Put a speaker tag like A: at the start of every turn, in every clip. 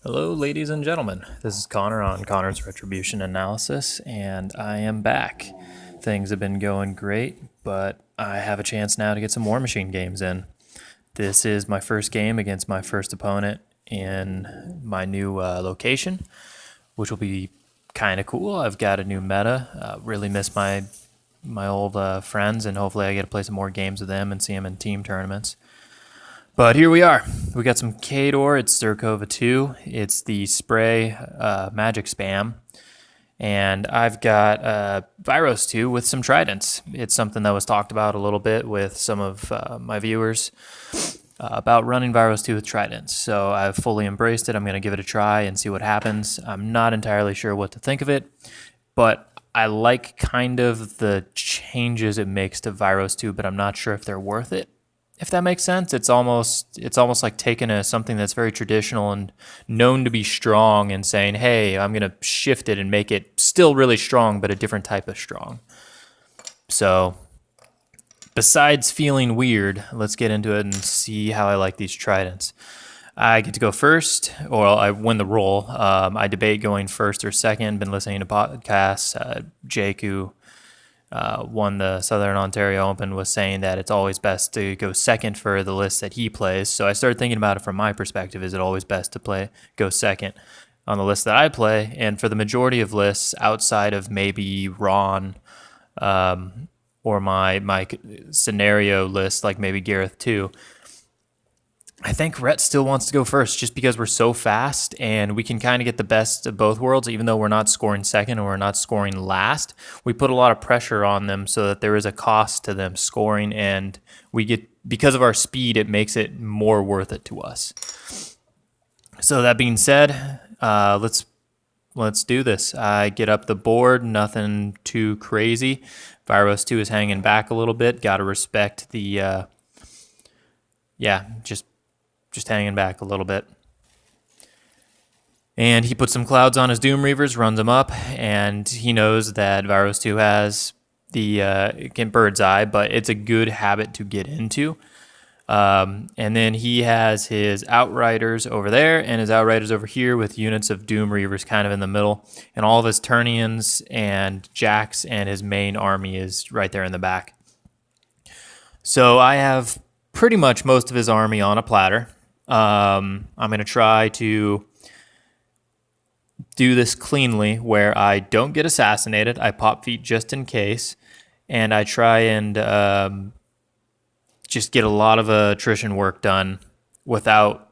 A: Hello, ladies and gentlemen. This is Connor on Connor's Retribution Analysis, and I am back. Things have been going great, but I have a chance now to get some Warmachine games in. This is my first game against my first opponent in my new location, which will be kind of cool. I've got a new meta. Really miss my old friends, and hopefully I get to play some more games with them and see them in team tournaments. But here we are. We got some Kador. It's Zirkova 2. It's the spray magic spam. And I've got Vyros 2 with some Tridents. It's something that was talked about a little bit with some of my viewers about running Vyros 2 with Tridents. So I've fully embraced it. I'm going to give it a try and see what happens. I'm not entirely sure what to think of it, but I like kind of the changes it makes to Vyros 2, but I'm not sure if they're worth it. If that makes sense, it's almost like taking something that's very traditional and known to be strong and saying, hey, I'm going to shift it and make it still really strong, but a different type of strong. So besides feeling weird, let's get into it and see how I like these Tridents. I get to go first, or I win the roll. I debate going first or second. Been listening to podcasts. Jake, who won the Southern Ontario Open, was saying that it's always best to go second for the list that he plays. So I started thinking about it from my perspective. Is it always best to go second on the list that I play? And for the majority of lists outside of maybe Ron or my scenario list, like maybe Gareth too, I think Rhett still wants to go first just because we're so fast and we can kind of get the best of both worlds. Even though we're not scoring second or we're not scoring last, we put a lot of pressure on them so that there is a cost to them scoring, and we get, because of our speed, it makes it more worth it to us. So that being said, let's do this. I get up the board, nothing too crazy. Vyros 2 is hanging back a little bit. Got to respect the, just hanging back a little bit. And he puts some clouds on his Doom Reavers, runs them up, and he knows that Vyros 2 has the bird's eye, but it's a good habit to get into. And then he has his Outriders over there and his Outriders over here with units of Doom Reavers kind of in the middle. And all of his Ternions and Jacks and his main army is right there in the back. So I have pretty much most of his army on a platter. I'm going to try to do this cleanly where I don't get assassinated. I pop feet just in case, and I try and just get a lot of attrition work done without,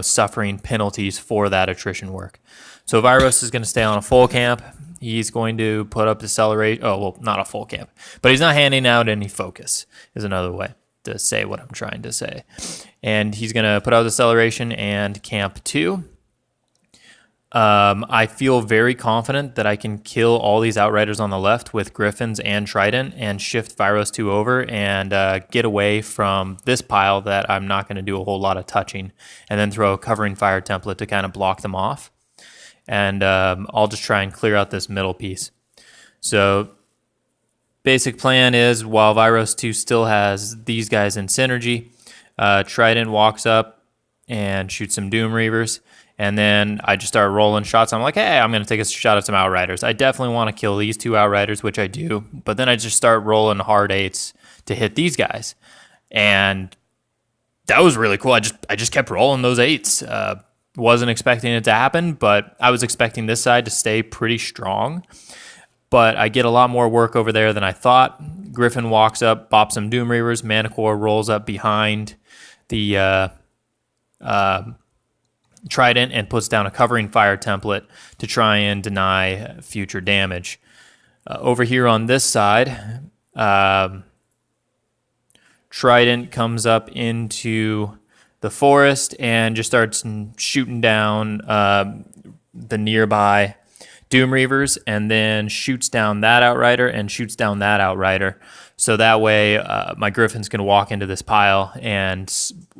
A: suffering penalties for that attrition work. So Vyros is going to stay on a full camp. He's going to put up deceleration. Oh, well, not a full camp, but he's not handing out any focus is another way to say what I'm trying to say. And he's going to put out deceleration and camp 2. I feel very confident that I can kill all these Outriders on the left with Griffons and Trident and shift Vyros 2 over and get away from this pile that I'm not going to do a whole lot of touching, and then throw a covering fire template to kind of block them off. And I'll just try and clear out this middle piece. So basic plan is, while Vyros 2 still has these guys in synergy, Trident walks up and shoots some Doom Reavers, and then I just start rolling shots. I'm like, hey, I'm going to take a shot at some Outriders. I definitely want to kill these 2 Outriders, which I do, but then I just start rolling hard 8s to hit these guys. And that was really cool. I just kept rolling those 8s. Wasn't expecting it to happen, but I was expecting this side to stay pretty strong. But I get a lot more work over there than I thought. Griffon walks up, bops some Doom Reavers. Manticore rolls up behind the Trident and puts down a covering fire template to try and deny future damage. Over here on this side, Trident comes up into the forest and just starts shooting down the nearby Doom Reavers, and then shoots down that Outrider and shoots down that Outrider. So that way my Griffon's can walk into this pile and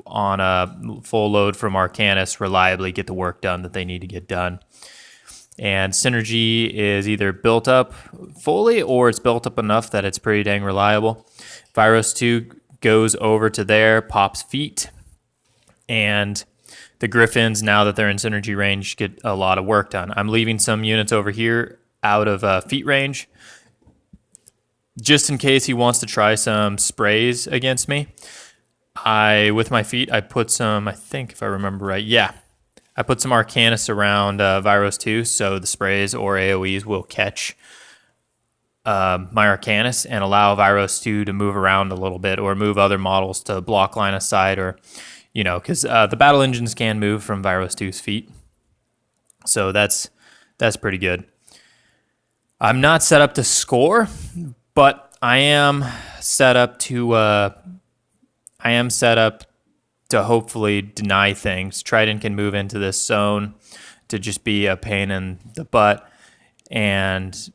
A: on a full load from Arcanist reliably get the work done that they need to get done. And synergy is either built up fully or it's built up enough that it's pretty dang reliable. Vyros 2 goes over to there, pops feet, and the Griffins, now that they're in synergy range, get a lot of work done. I'm leaving some units over here out of feet range, just in case he wants to try some sprays against me. With my feet, I put some, I think if I remember right, yeah. I put some Arcanists around Vyros too, so the sprays or AoEs will catch my Arcanist and allow Vyros 2 to move around a little bit or move other models to block line of sight, or, because the battle engines can move from Vyros 2's feet. So that's pretty good. I'm not set up to score, but I am set up to hopefully deny things. Trident can move into this zone to just be a pain in the butt, and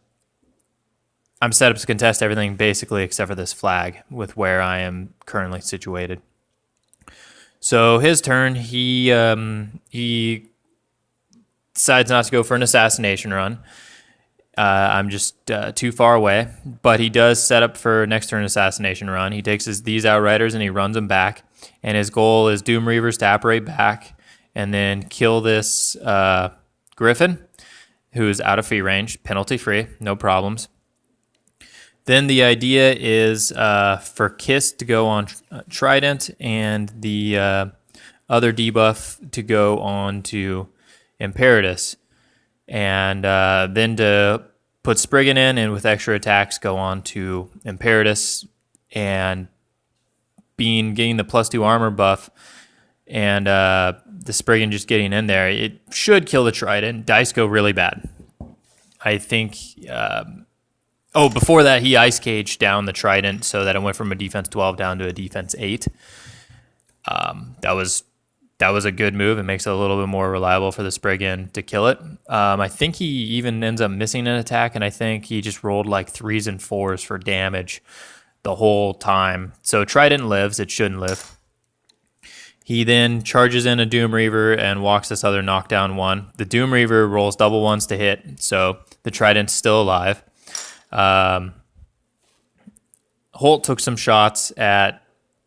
A: I'm set up to contest everything basically except for this flag with where I am currently situated. So his turn, he decides not to go for an assassination run. I'm just too far away, but he does set up for next turn assassination run. He takes these Outriders and he runs them back, and his goal is Doom Reavers to apparate back and then kill this Griffon, who's out of feet range, penalty free, no problems. Then the idea is for Kiss to go on Trident and the other debuff to go on to Imperitus. And then to put Spriggan in and with extra attacks go on to Imperitus, and getting the +2 armor buff and the Spriggan just getting in there, it should kill the Trident. Dice go really bad. I think... before that, he ice caged down the Trident so that it went from a defense 12 down to a defense 8. That was a good move. It makes it a little bit more reliable for the Spriggan to kill it. I think he even ends up missing an attack, and I think he just rolled like 3s and 4s for damage the whole time. So Trident lives. It shouldn't live. He then charges in a Doom Reaver and walks this other knockdown one. The Doom Reaver rolls double ones to hit, so the Trident's still alive. Holt took some shots at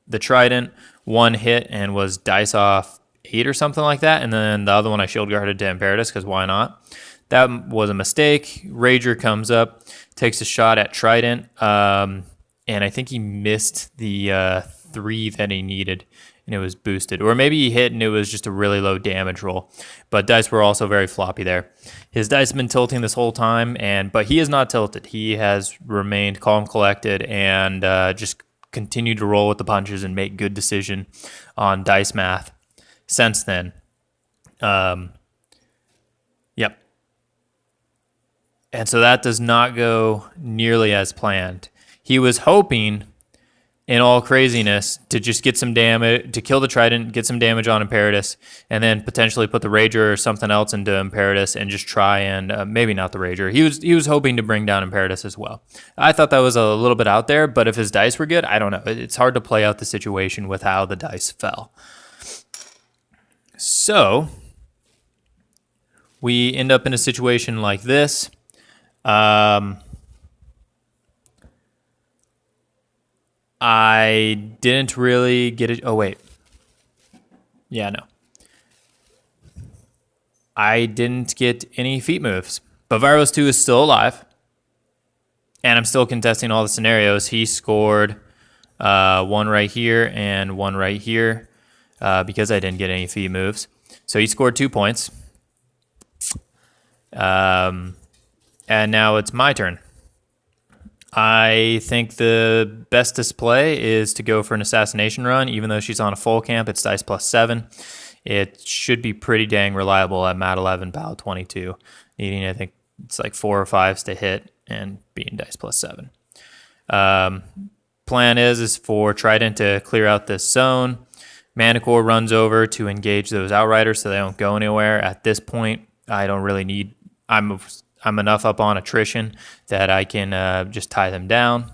A: the Trident, one hit and was dice off 8 or something like that, and then the other one I shield guarded to Imperitus because why not? That was a mistake. Rager comes up, takes a shot at Trident, and I think he missed the 3 that he needed, and it was boosted. Or maybe he hit and it was just a really low damage roll. But dice were also very floppy there. His dice have been tilting this whole time, but he is not tilted. He has remained calm, collected, and just continued to roll with the punches and make good decision on dice math since then. Yep. And so that does not go nearly as planned. He was hoping, in all craziness, to just get some damage, to kill the Trident, get some damage on Imperitus, and then potentially put the Rager or something else into Imperitus and just try and, maybe not the Rager. He was hoping to bring down Imperitus as well. I thought that was a little bit out there, but if his dice were good, I don't know. It's hard to play out the situation with how the dice fell. So we end up in a situation like this. I didn't really get it. Oh, wait. Yeah, no. I didn't get any feat moves. But Vyros 2 is still alive. And I'm still contesting all the scenarios. He scored one right here and one right here because I didn't get any feat moves. So he scored 2 points. And now it's my turn. I think the best display is to go for an assassination run. Even though she's on a full camp, it's dice +7. It should be pretty dang reliable at mat 11, POW 22. Needing, I think, it's like 4 or 5s to hit and being dice +7. Plan is for Trident to clear out this zone. Manticore runs over to engage those Outriders so they don't go anywhere. At this point, I don't really need... I'm enough up on attrition that I can just tie them down.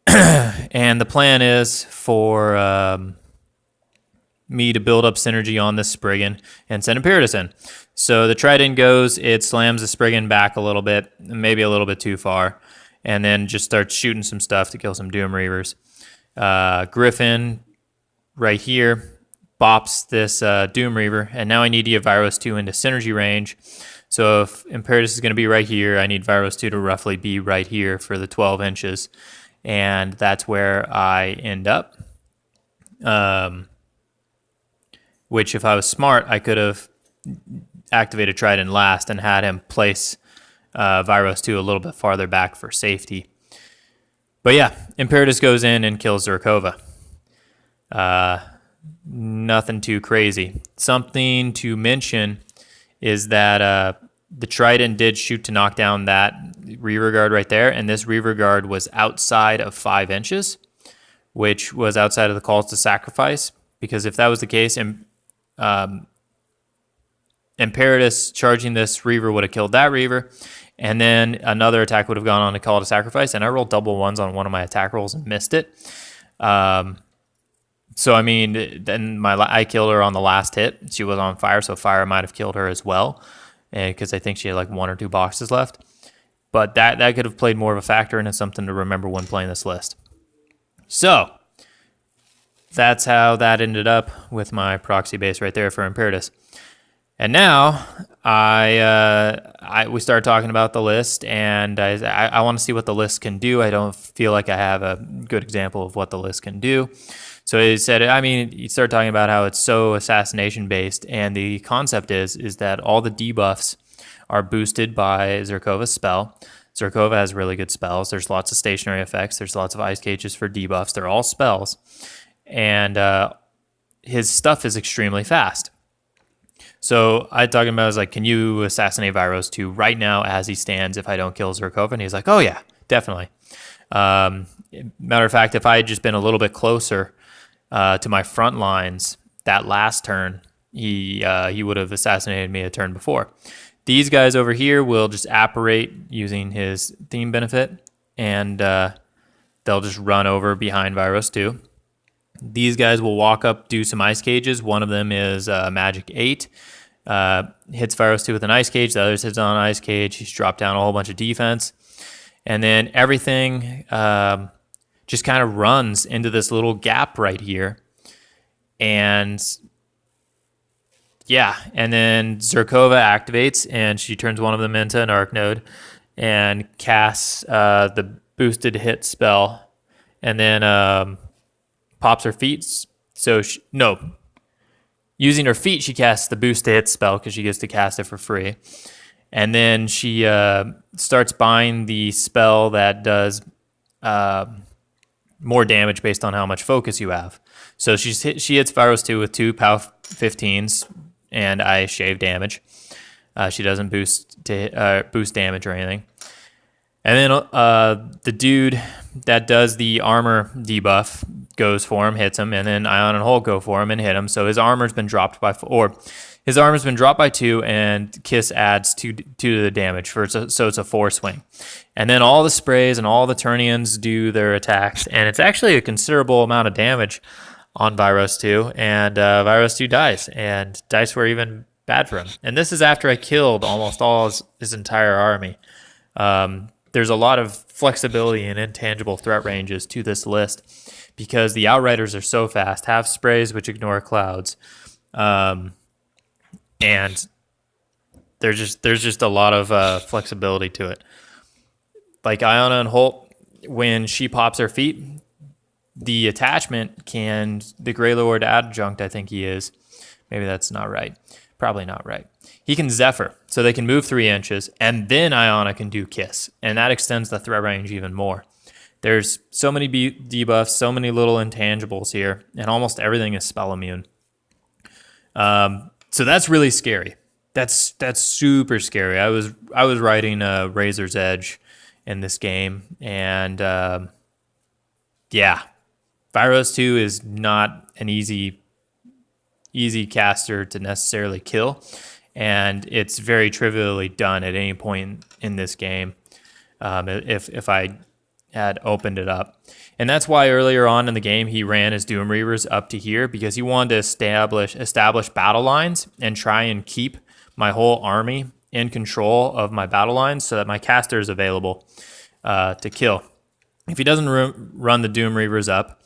A: And the plan is for me to build up synergy on this Spriggan and send Imperitus in. So the Trident goes, it slams the Spriggan back a little bit, maybe a little bit too far, and then just starts shooting some stuff to kill some Doom Reavers. Griffon right here bops this Doom Reaver, and now I need to get Vyros 2 into synergy range. So if Imperitus is going to be right here, I need Vyros 2 to roughly be right here for the 12 inches. And that's where I end up. Which, if I was smart, I could have activated Trident last and had him place Vyros 2 a little bit farther back for safety. But yeah, Imperitus goes in and kills Zirkova. Nothing too crazy. Something to mention is that the Trident did shoot to knock down that Reaver guard right there, and this Reaver guard was outside of 5 inches, which was outside of the calls to sacrifice, because if that was the case, Imperitus charging this Reaver would have killed that Reaver, and then another attack would have gone on to call to sacrifice, and I rolled double ones on one of my attack rolls and missed it. So, I mean, then I killed her on the last hit. She was on fire, so fire might have killed her as well, because I think she had like 1 or 2 boxes left. But that could have played more of a factor, and it's something to remember when playing this list. So, that's how that ended up with my proxy base right there for Imperitus. And now we started talking about the list, and I want to see what the list can do. I don't feel like I have a good example of what the list can do. So he said, he started talking about how it's so assassination based, and the concept is that all the debuffs are boosted by Zirkova's spell. Zirkova has really good spells. There's lots of stationary effects. There's lots of ice cages for debuffs. They're all spells. And his stuff is extremely fast. So I talking about, I was like, can you assassinate Vyros 2 right now as he stands if I don't kill Zirkova? And he's like, oh yeah, definitely. Matter of fact, if I had just been a little bit closer to my front lines that last turn, he would have assassinated me a turn before. These guys over here will just apparate using his theme benefit, and they'll just run over behind Vyros 2. These guys will walk up, do some ice cages. One of them is Magic 8. Hits Vyros 2 with an ice cage. The other hits on an ice cage. He's dropped down a whole bunch of defense. And then everything just kind of runs into this little gap right here. And yeah, and then Zirkova activates, and she turns one of them into an arc node and casts the boosted hit spell. And then pops her feet. So, using her feet, she casts the boost to hit spell because she gets to cast it for free. And then she starts buying the spell that does more damage based on how much focus you have. So she hits Vyros 2 with 2 POW 15s, and I shave damage. She doesn't boost damage or anything. And then the dude that does the armor debuff goes for him, hits him, and then Aiyana and Holt go for him and hit him. So his armor's been dropped by 2, and Kiss adds 2 to the damage so it's a 4 swing. And then all the sprays and all the Ternions do their attacks, and it's actually a considerable amount of damage on Vyros 2, and Vyros 2 dies, and dice were even bad for him. And this is after I killed almost all his entire army. There's a lot of flexibility and intangible threat ranges to this list because the Outriders are so fast, have sprays which ignore clouds, and there's just a lot of flexibility to it. Like Aiyana and Holt, when she pops her feet, the attachment the Grey Lord adjunct, I think he is. Maybe that's not right. Probably not right. He can Zephyr, so they can move 3 inches, and then Aiyana can do Kiss, and that extends the threat range even more. There's so many debuffs, so many little intangibles here, and almost everything is spell immune. So that's really scary. That's super scary. I was riding Razor's Edge in this game, and yeah, Vyros 2 is not an easy caster to necessarily kill, and it's very trivially done at any point in this game if I had opened it up. And that's why earlier on in the game he ran his Doom Reavers up to here, because he wanted to establish battle lines and try and keep my whole army in control of my battle lines so that my caster is available to kill. If he doesn't run the Doom Reavers up,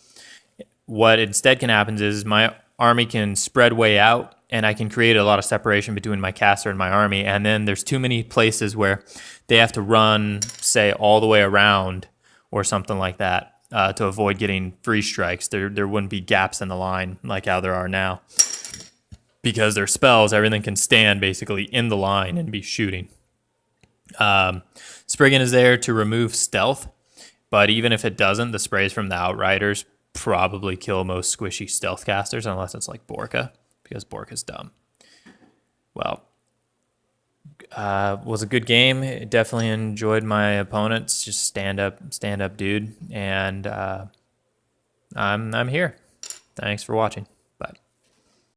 A: what instead can happen is my army can spread way out, and I can create a lot of separation between my caster and my army. And then there's too many places where they have to run, say, all the way around or something like that to avoid getting free strikes. There wouldn't be gaps in the line like how there are now. Because their spells, everything can stand basically in the line and be shooting. Spriggan is there to remove stealth, but even if it doesn't, the sprays from the Outriders probably kill most squishy stealth casters, unless it's like Borka, because Borka's dumb. Well, was a good game. Definitely enjoyed my opponents. Just stand up dude, and I'm here. Thanks for watching.